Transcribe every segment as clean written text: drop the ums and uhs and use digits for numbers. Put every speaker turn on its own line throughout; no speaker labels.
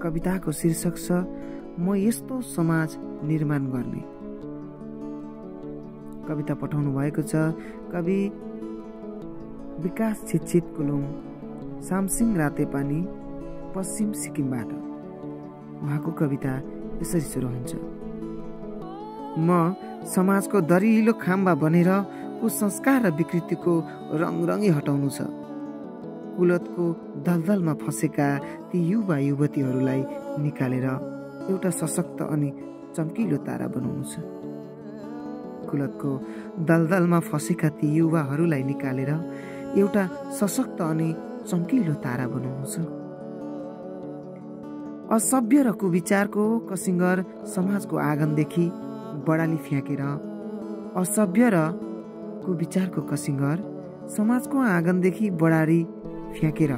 कविताको शीर्षक छ म यस्तो समाज निर्माण गर्ने। कविता पठाउनु भएको छ कवि विकास छिटछिट कुलुङ, सामसिङ रातेपानी, पश्चिम सिक्किमबाट। उहाँको कविता यसरी सुरु हुन्छ। म समाजको दरिलो खाम्बा बनेर कुसंस्कार र विकृतिको रङरङ्गी हटाउनु छ। कुलतको दलदलमा फँसेका ती युवा युवतीहरूलाई निकालेर एउटा सशक्त अनि चम्किलो तारा बनाउनु छ। कुलतको दलदलमा फँसेका ती युवाहरूलाई निकालेर एउटा सशक्त अनि चम्किलो तारा बनाउनु छ। असभ्य र कुविचारको कसिङ्गर समाजको आँगनदेखि बडाली फ्याँकेर, असभ्य र कुविचारको कसिङ्गर समाजको आँगनदेखि बडाली फ्याँकेर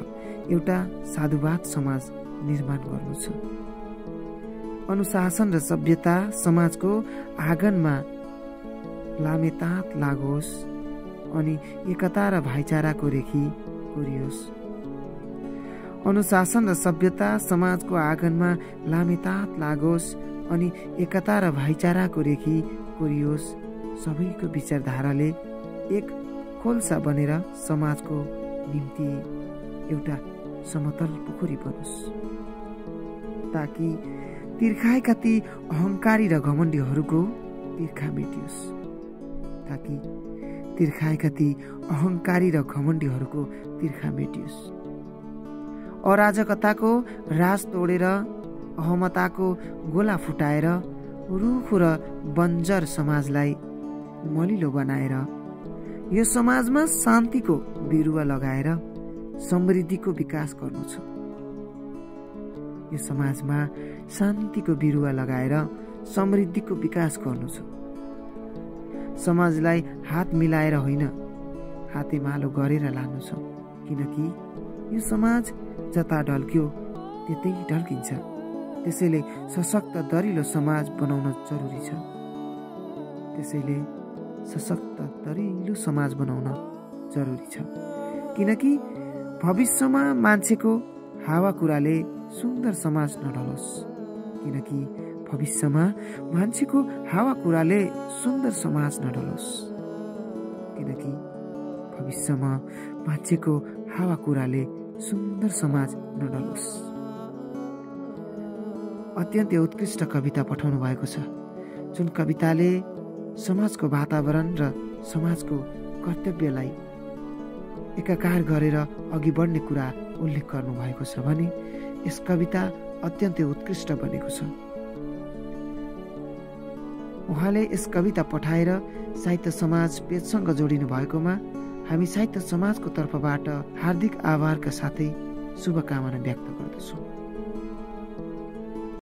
एउटा साधुवाद समाज निर्माण गर्नु छ। अनुशासन र सभ्यता समाजको आँगनमा लामेतात लागोस् अनि एकता र भाइचाराको रेखी कोरियोस्। अनुशासन र सभ्यता समाजको आँगनमा लामेतात लागोस् अनि एकता र भाइचाराको रेखी कोरियोस्। सबैको विचारधाराले एक खोल्सा बनेर समाजको निम्ति एउटा समतल पोखरी बनोस्, ताकि तिर्खाएका ती अहङ्कारी र घमण्डीहरूको तिर्खा मेटियोस्, ताकि तिर्खाएका ती अहङ्कारी र घमण्डीहरूको तिर्खा मेटियोस्। अराजकताको राज तोडेर, अहमताको गोला फुटाएर, रुखो र बन्जर समाजलाई मलिलो बनाएर यो समाजमा शान्तिको बिरुवा लगाएर समृद्धिको विकास गर्नु छ। यो समाजमा शान्तिको बिरुवा लगाएर समृद्धिको विकास गर्नु छ। समाजलाई हात मिलाएर होइन, हातेमालो गरेर लानु छ। किनकि यो समाज जता ढल्क्यो त्यतै ढल्किन्छ। त्यसैले सशक्त दरिलो समाज बनाउन जरुरी छ। त्यसैले सशक्त दरिलो समाज बनाउन जरुरी छ। किनकि भविष्यमा मान्छेको हावाकुराले सुन्दर समाज नढलोस्। किनकि भविष्यमा मान्छेको हावाकुराले सुन्दर समाज नढलोस्। किनकि भविष्यमा मान्छेको हावाकुराले सुन्दर समाज नढलोस्। अत्यन्तै उत्कृष्ट कविता पठाउनु भएको छ, जुन कविताले समाजको वातावरण र समाजको कर्तव्यलाई एकाकार गरेर अघि बढ्ने कुरा उल्लेख गर्नु भएको छ भने यस कविता अत्यन्तै उत्कृष्ट बनेको छ। उहाँले यस कविता पठाएर साहित्य समाज पेजसँग जोडिनु भएकोमा हामी साहित्य समाजको तर्फबाट हार्दिक आभारका साथै शुभकामना व्यक्त गर्दछौँ।